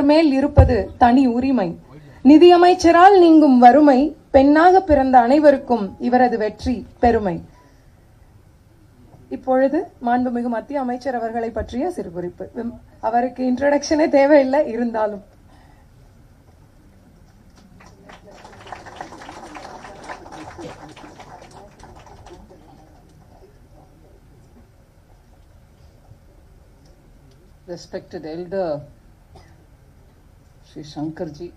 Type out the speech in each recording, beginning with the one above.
மேல் இருப்பது தனி உரிமை. நிதியமைச்சரால் நீங்கும் வறுமை, பெண்ணாக பிறந்த அனைவருக்கும் இவரது வெற்றி பெருமை. இப்பொழுது மாண்புமிகு மத்திய அமைச்சர் அவர்களை பற்றிய சிறு குறிப்பு. அவருக்கு இன்ட்ரோடக்ஷனே தேவையில்லை, இருந்தாலும் respected elder Shri Shankar ji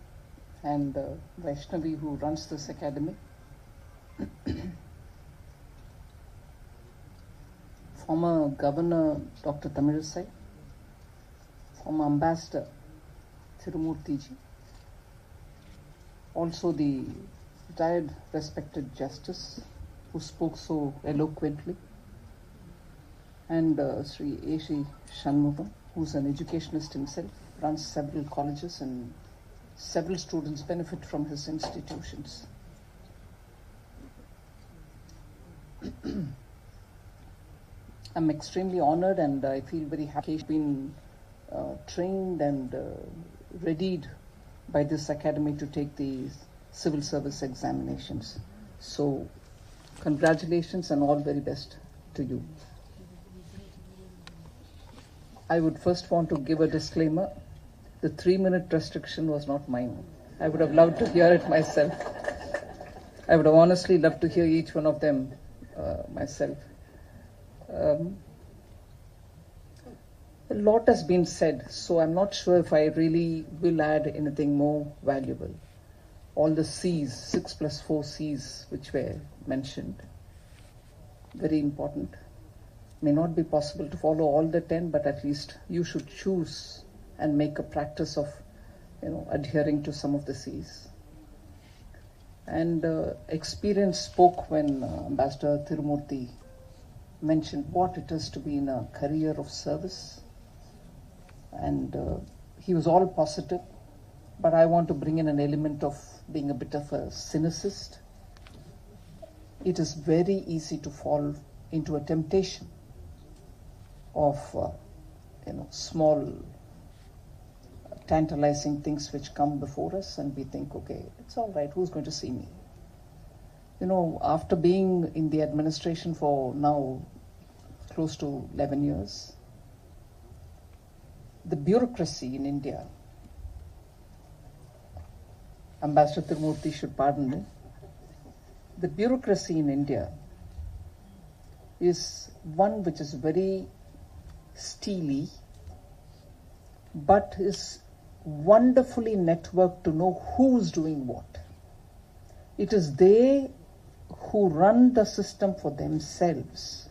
and Vaishnavi who runs this academy, former Governor Dr. Tamilisai, former Ambassador Tirumurti ji, also the retired respected Justice who spoke so eloquently, and Sri A.C. Shanmugam, who's an educationist himself, runs several colleges and several students benefit from his institutions. I'm extremely honored and I feel very happy to have been trained and readied by this academy to take the civil service examinations. So congratulations and all very best to you. I would first want to give a disclaimer. The 3-minute restriction was not mine. I would have loved to hear it myself. I would have honestly loved to hear each one of them myself. A lot has been said, so I'm not sure if I really will add anything more valuable. All the C's, 6 plus 4 C's, which were mentioned, very important. May not be possible to follow all the 10, but at least you should choose and make a practice of, adhering to some of the C's. And experience spoke when Ambassador Tirumurti mentioned what it is to be in a career of service. And he was all positive, but I want to bring in an element of being a bit of a cynicist. It is very easy to fall into a temptation of small tantalizing things which come before us and we think, okay, it's all right, who's going to see me? After being in the administration for now close to 11 years, the bureaucracy in India, Ambassador Tirumurti should pardon me, the bureaucracy in India is one which is very steely, but is wonderfully networked to know who's doing what. It is they who run the system for themselves.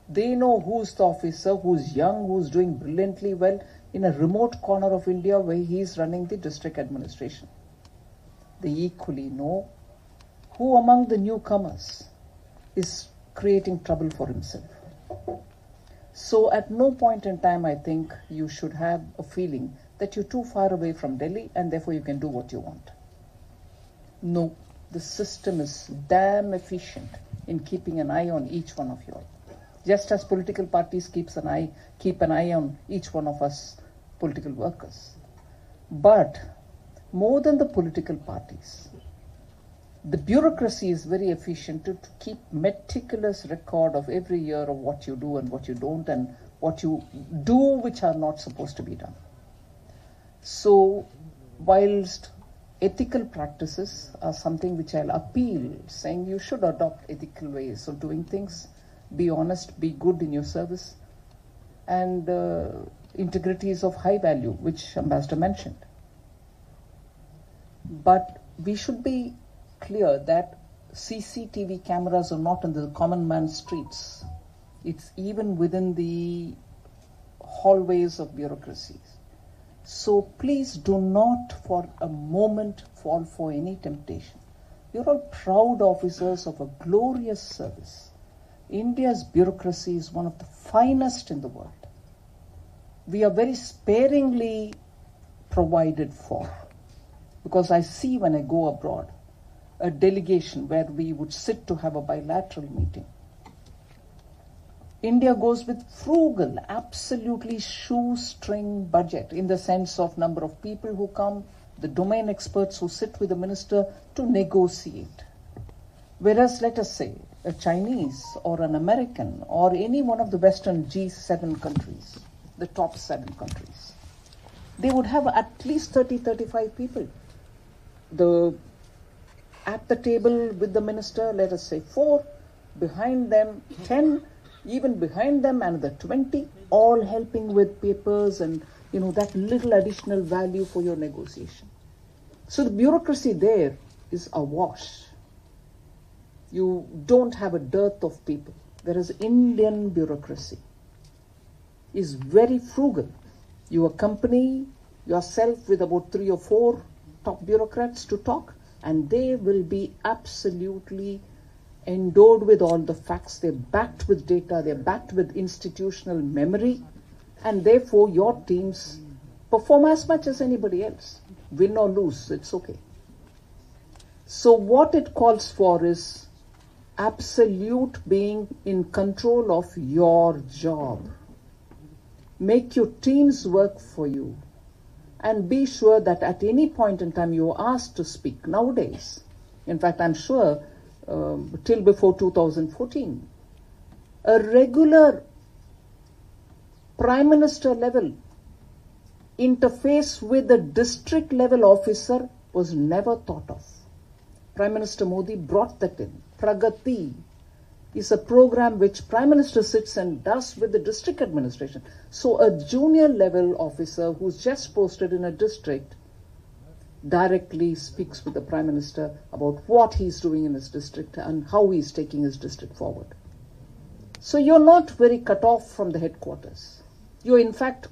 They know who's the officer, who's young, who's doing brilliantly well in a remote corner of India where he's running the district administration. They equally know who among the newcomers is creating trouble for himself. So at no point in time I think you should have a feeling that you're too far away from Delhi and therefore you can do what you want. No, the system is damn efficient in keeping an eye on each one of you all. Just as political parties keep an eye on each one of us political workers. But more than the political parties, the bureaucracy is very efficient to keep meticulous record of every year of what you do and what you don't and what you do which are not supposed to be done. So whilst ethical practices are something which I'll appeal, saying you should adopt ethical ways of doing things, be honest, be good in your service, and integrity is of high value, which Ambassador mentioned. But we should be clear that CCTV cameras are not in the common man's streets. It's even within the hallways of bureaucracies. So please do not for a moment fall for any temptation. You're all proud officers of a glorious service. India's bureaucracy is one of the finest in the world. We are very sparingly provided for, because I see when I go abroad a delegation where we would sit to have a bilateral meeting. India goes with frugal, absolutely shoestring budget in the sense of number of people who come, the domain experts who sit with the minister to negotiate. Whereas, let us say, a Chinese or an American or any one of the Western G7 countries, the top 7 countries, they would have at least 30-35 people. At the table with the minister, let us say 4, behind them 10, even behind them another 20, all helping with papers and that little additional value for your negotiation. So the bureaucracy there is awash. You don't have a dearth of people, whereas Indian bureaucracy is very frugal. You accompany yourself with about 3 or 4 top bureaucrats to talk, and they will be absolutely endowed with all the facts. They're backed with data, they're backed with institutional memory, and therefore your teams perform as much as anybody else. Win or lose, it's okay. So what it calls for is absolute being in control of your job. Make your teams work for you, and be sure that at any point in time you are asked to speak. Nowadays, in fact, I'm sure till before 2014, a regular Prime Minister level interface with a district level officer was never thought of. Prime Minister Modi brought that in. Pragati is a program which Prime Minister sits and does with the district administration. So a junior level officer who's just posted in a district directly speaks with the Prime Minister about what he's doing in his district and how he's taking his district forward. So you're not very cut off from the headquarters. You're in fact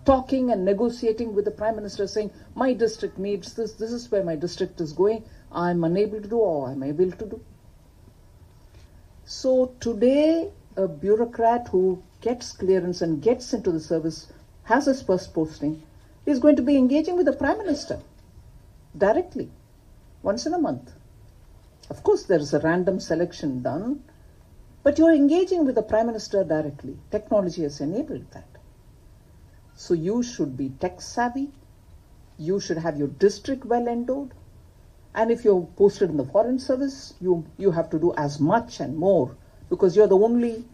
talking and negotiating with the Prime Minister, saying, my district needs this, this is where my district is going, I'm unable to do or I'm able to do. So today, a bureaucrat who gets clearance and gets into the service, has his first posting, is going to be engaging with the Prime Minister directly, once in a month. Of course, there is a random selection done, but you're engaging with the Prime Minister directly. Technology has enabled that. So you should be tech savvy, you should have your district well endowed, and if you're posted in the foreign service, you have to do as much and more, because you're the only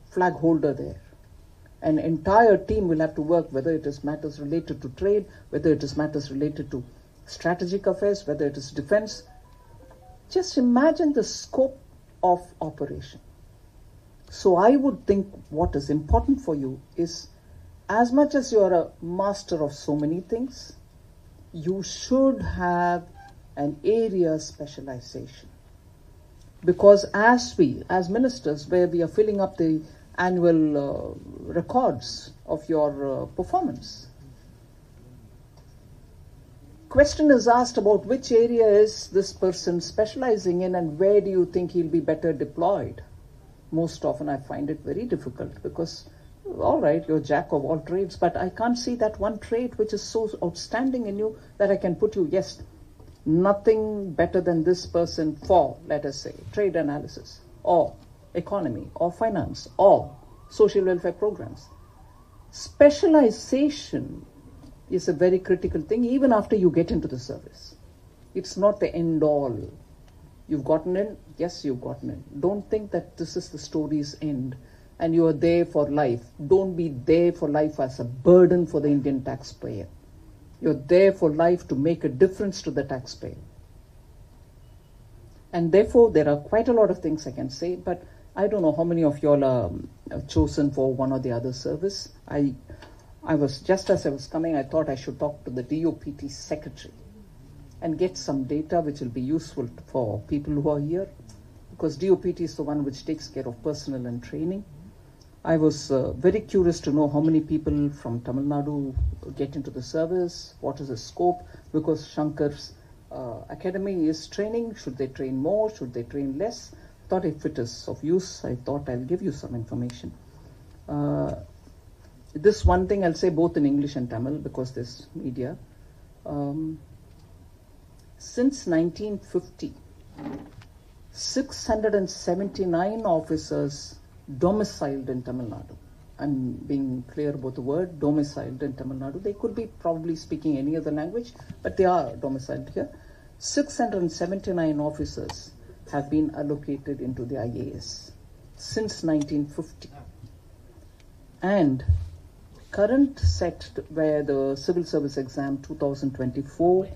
flag holder there. An entire team will have to work, whether it is matters related to trade, whether it is matters related to strategic affairs, whether it is defense. Just imagine the scope of operation. So I would think what is important for you is, as much as you're a master of so many things, you should have an area specialization. Because as ministers, where we are filling up the annual records of your performance, question is asked about which area is this person specializing in and where do you think he'll be better deployed. Most often I find it very difficult, because all right, you're jack of all trades, but I can't see that one trait which is so outstanding in you that I can put you, yes, nothing better than this person for, let us say, trade analysis or economy or finance or social welfare programs. Specialization is a very critical thing even after you get into the service. It's not the end all. You've gotten in, yes, you've gotten in. Don't think that this is the story's end and you are there for life. Don't be there for life as a burden for the Indian taxpayer. You're there for life to make a difference to the taxpayer. And therefore, there are quite a lot of things I can say, but I don't know how many of you all are chosen for one or the other service. I was, just as I was coming, I thought I should talk to the DOPT secretary and get some data which will be useful for people who are here, because DOPT is the one which takes care of personnel and training. I was very curious to know how many people from Tamil Nadu get into the service, what is the scope, because Shankar's academy is training. Should they train more? Should they train less? Thought if it is of use, I thought I'll give you some information. This one thing I'll say both in English and Tamil, because there's media. Since 1950, 679 officers domiciled in Tamil Nadu. I'm being clear about the word domiciled in Tamil Nadu. They could be probably speaking any other language, but they are domiciled here. 679 officers have been allocated into the IAS since 1950. And current set where the civil service exam 2024,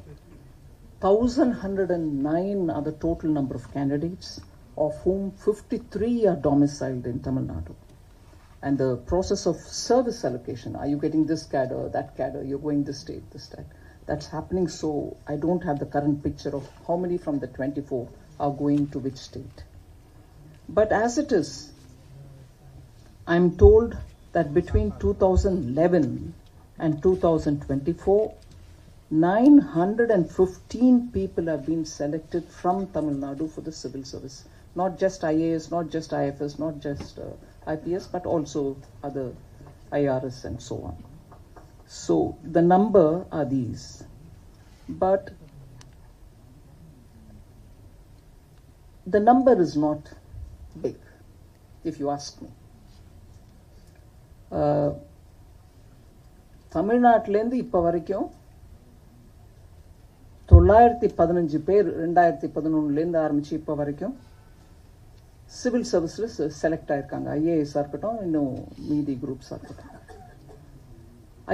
1,109 are the total number of candidates, of whom 53 are domiciled in Tamil Nadu. And the process of service allocation, are you getting this cadre, that cadre, you're going this state, this state, that's happening. So I don't have the current picture of how many from the 24 are going to which state. But as it is, I'm told that between 2011 and 2024, 915 people have been selected from Tamil Nadu for the civil service. Not just IAS, not just IFS, not just IPS, but also other IRS and so on. So the number are these. But the number is not big, if you ask me. தமிழ்நாட்டிலேருந்து இப்போ வரைக்கும் 915 பேர் 2011 ஆரம்பிச்சு இப்போ வரைக்கும் civil சர்வீஸில் select ஆயிருக்காங்க. ஐஏஎஸ்ஸாக இருக்கட்டும், இன்னும் மீதி குரூப்ஸாக இருக்கட்டும்.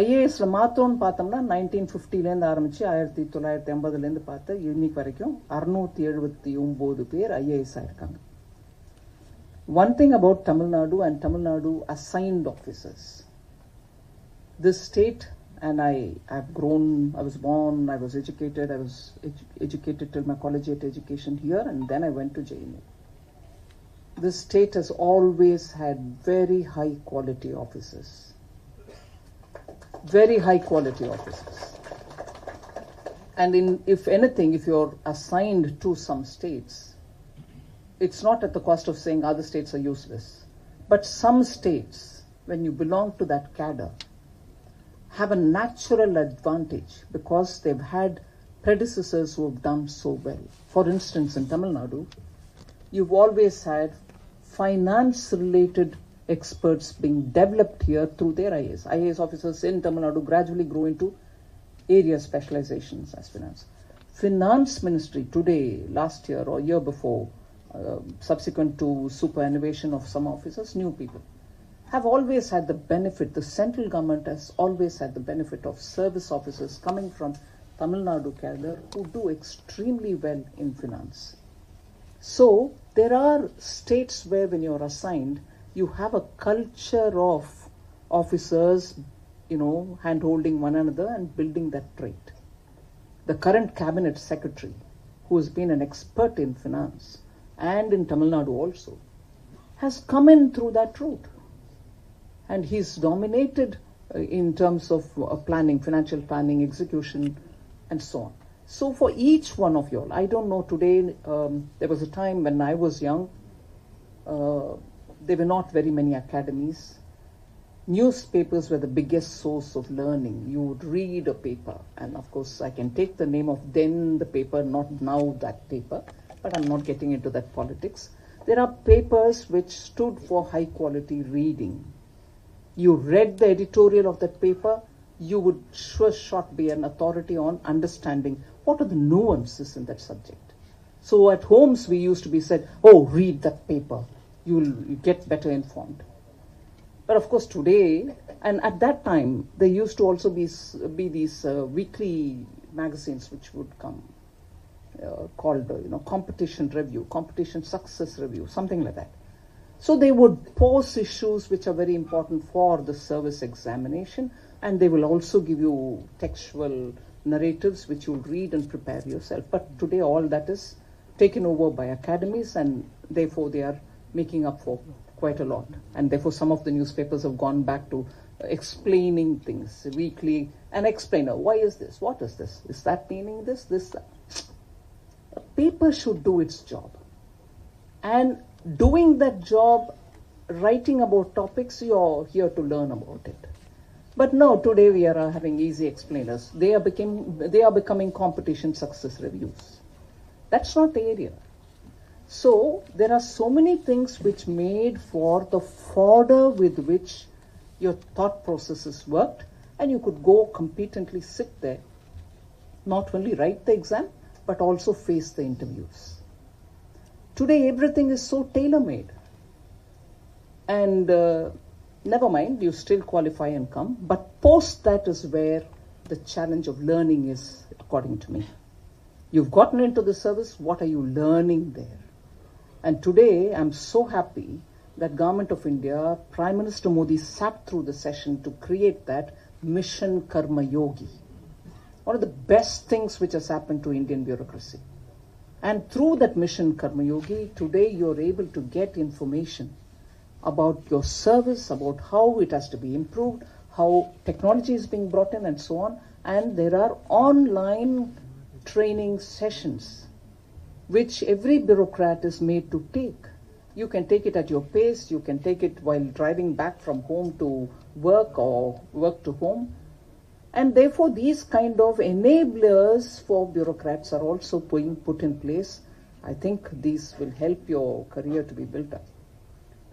ஐஏஎஸ்ல மாத்தோன்னு பார்த்தோம்னா 1950 ஆரம்பிச்சு 1980 பார்த்து இன்னைக்கு வரைக்கும் 679 பேர் ஐஏஎஸ் ஆயிருக்காங்க. One thing about Tamil Nadu and Tamil Nadu assigned officers. This state, and I've grown, I was born, I was educated, educated till my collegiate education here, and then I went to JNU. This state has always had very high quality officers. Very high quality officers. And if anything, if you're assigned to some states, it's not at the cost of saying other states are useless. But some states, when you belong to that cadre, have a natural advantage because they've had predecessors who have done so well. For instance, in Tamil Nadu, you've always had finance-related experts being developed here through their IAS. IAS officers in Tamil Nadu gradually grow into area specializations as finance. Finance ministry today, last year or year before, subsequent to superannuation of some officers, new people, have always had the benefit, the central government has always had the benefit of service officers coming from Tamil Nadu cadre who do extremely well in finance. So there are states where when you're assigned, you have a culture of officers, hand-holding one another and building that trait. The current cabinet secretary, who has been an expert in finance and in Tamil Nadu also, has come in through that route. And he's dominated in terms of planning, financial planning, execution, and so on. So for each one of you all, I don't know today, there was a time when I was young, there were not very many academies. Newspapers were the biggest source of learning. You would read a paper, and of course I can take the name of then the paper, not now that paper, but I'm not getting into that politics. There are papers which stood for high quality reading. You read the editorial of that paper, you would sure shot be an authority on understanding what are the nuances in that subject. So at homes we used to be said, oh, read that paper, you get better informed. But of course today, and at that time, there used to also be these weekly magazines which would come, called competition review, competition success review, something like that. So they would pose issues which are very important for the service examination, and they will also give you textual narratives which you'll read and prepare yourself. But today all that is taken over by academies, and therefore they are making up for quite a lot. And therefore some of the newspapers have gone back to explaining things weekly. An explainer, why is this? What is this? Is that meaning this? This, that? A paper should do its job. And doing that job, writing about topics, you're here to learn about it. But no, today we are having easy explainers. They are becoming competition success reviews. That's not the area. So there are so many things which made for the fodder with which your thought processes worked, and you could go competently sit there, not only write the exam, but also face the interviews. Today everything is so tailor-made. And never mind, you still qualify and come, but post that is where the challenge of learning is, according to me. You've gotten into the service, what are you learning there? And today, I'm so happy that Government of India, Prime Minister Modi sat through the session to create that Mission Karma Yogi. One of the best things which has happened to Indian bureaucracy. And through that Mission Karma Yogi, today you're able to get information about your service, about how it has to be improved, how technology is being brought in and so on. And there are online training sessions which every bureaucrat is made to take. You can take it at your pace, you can take it while driving back from home to work or work to home. And therefore these kind of enablers for bureaucrats are also being put in place. I think these will help your career to be built up.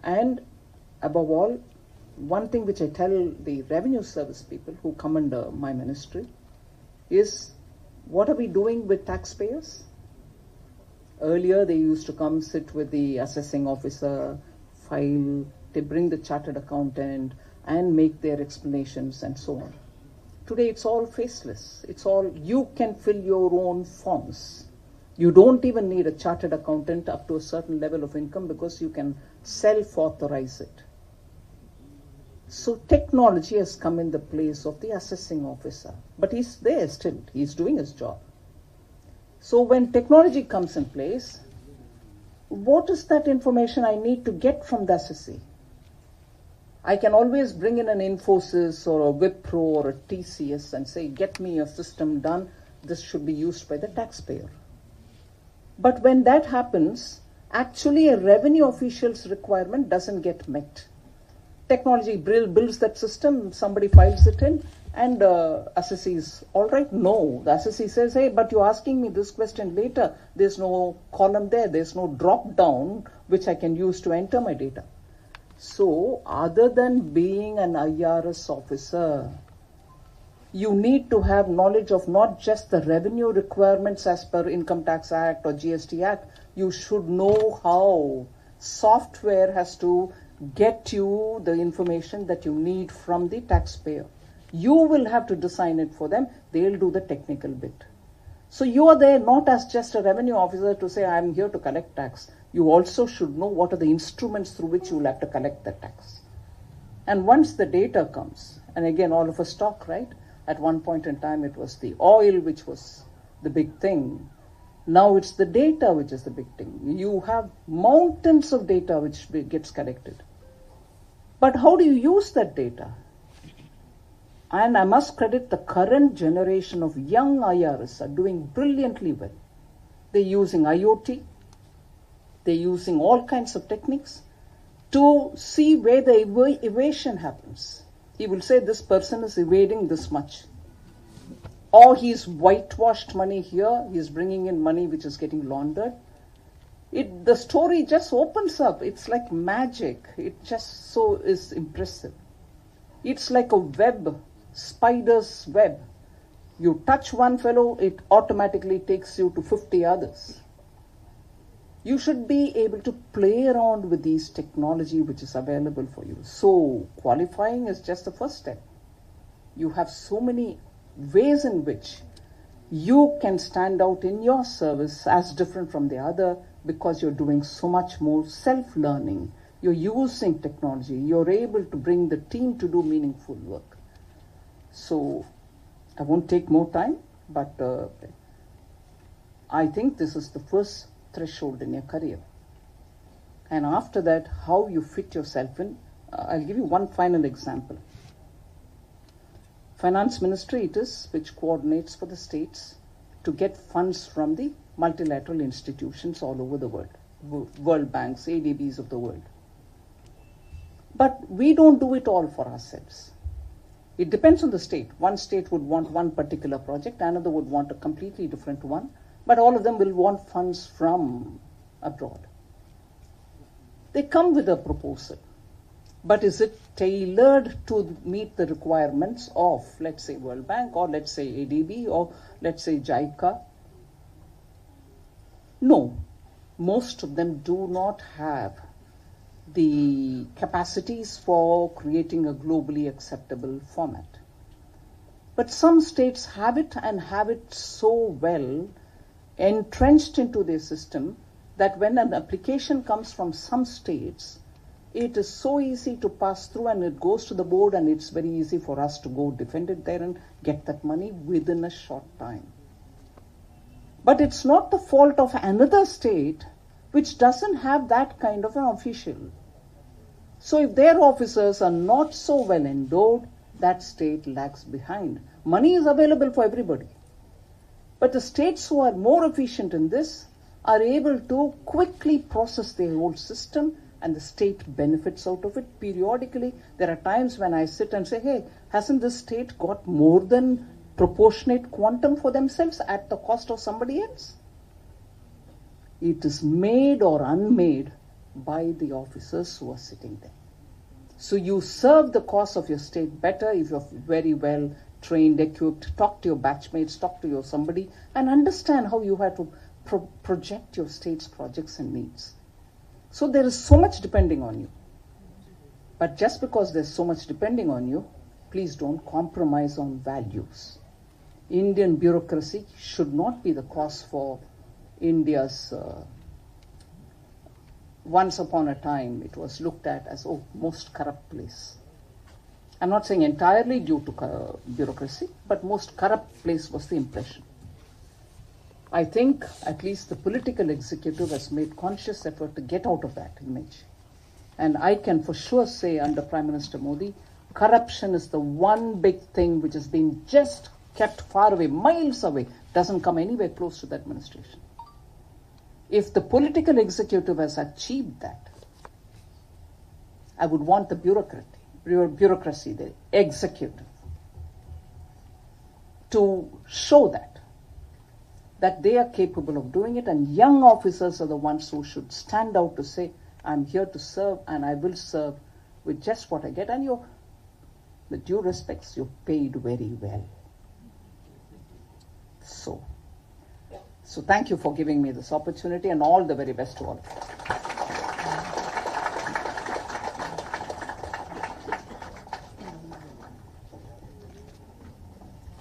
And above all, one thing which I tell the revenue service people who come under my ministry is, what are we doing with taxpayers? Earlier, they used to come sit with the assessing officer, file, they bring the chartered accountant and make their explanations and so on. Today, it's all faceless. It's all, you can fill your own forms. You don't even need a chartered accountant up to a certain level of income because you can self-authorize it. So technology has come in the place of the assessing officer, but he's there still, he's doing his job. So when technology comes in place, what is that information I need to get from the assessee? I can always bring in an Infosys or a Wipro or a TCS and say, get me a system done, this should be used by the taxpayer. But when that happens, actually a revenue official's requirement doesn't get met. Technology builds that system, somebody files it in, and assessee is, all right, no. The assessee says, hey, but you're asking me this question later. There's no column there. There's no drop down which I can use to enter my data. So other than being an IRS officer, you need to have knowledge of not just the revenue requirements as per Income Tax Act or GST Act. You should know how software has to get you the information that you need from the taxpayer. You will have to design it for them. They'll do the technical bit. So you are there not as just a revenue officer to say, I'm here to collect tax. You also should know what are the instruments through which you will have to collect the tax. And once the data comes, and again, all of us talk, right? At one point in time, it was the oil which was the big thing. Now it's the data which is the big thing. You have mountains of data which gets collected. But how do you use that data? And I must credit the current generation of young IRS are doing brilliantly well. They're using IoT. They're using all kinds of techniques to see where the evasion happens. He will say this person is evading this much. Or he's whitewashed money here. He's bringing in money which is getting laundered. The story just opens up. It's like magic. It just so is impressive. It's like a web, spider's web. You touch one fellow, it automatically takes you to 50 others. You should be able to play around with these technology which is available for you. So qualifying is just the first step. You have so many ways in which you can stand out in your service as different from the other because you're doing so much more self-learning. You're using technology. You're able to bring the team to do meaningful work. So I won't take more time, but I think this is the first threshold in your career. And after that, how you fit yourself in. I'll give you one final example. Finance Ministry it is which coordinates for the states to get funds from the multilateral institutions all over the world. World Banks, ADBs of the world. But we don't do it all for ourselves. It depends on the state. One state would want one particular project, another would want a completely different one, but all of them will want funds from abroad. They come with a proposal, but is it tailored to meet the requirements of, let's say, World Bank, or let's say ADB, or let's say JICA? No, most of them do not have the capacities for creating a globally acceptable format. But some states have it, and have it so well entrenched into their system that when an application comes from some states, it is so easy to pass through, and it goes to the board, and it's very easy for us to go defend it there and get that money within a short time. But it's not the fault of another state which doesn't have that kind of an official. So if their officers are not so well endowed, that state lags behind. Money is available for everybody. But the states who are more efficient in this are able to quickly process their whole system, and the state benefits out of it. Periodically, there are times when I sit and say, hey, hasn't this state got more than proportionate quantum for themselves at the cost of somebody else? It is made or unmade by the officers who are sitting there. So you serve the cause of your state better if you're very well trained, equipped, talk to your batchmates, talk to your somebody, and understand how you have to project your state's projects and needs. So there is so much depending on you. But just because there's so much depending on you, please don't compromise on values. Indian bureaucracy should not be the cause for India's, once upon a time, it was looked at as, most corrupt place. I'm not saying entirely due to bureaucracy, but most corrupt place was the impression. I think at least the political executive has made conscious effort to get out of that image. And I can for sure say under Prime Minister Modi, corruption is the one big thing which has been just kept far away, miles away, doesn't come anywhere close to the administration. If the political executive has achieved that, I would want the bureaucracy, the executive, to show that they are capable of doing it, and young officers are the ones who should stand out to say, I'm here to serve, and I will serve with just what I get. And you're, with due respects, you're paid very well. So thank you for giving me this opportunity, and all the very best to all of you.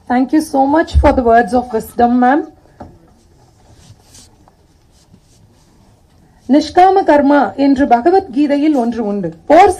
Thank you so much for the words of wisdom, ma'am. நிஷ்காம கர்மா என்று பகவத்கீதையில் ஒன்று உண்டு. போர்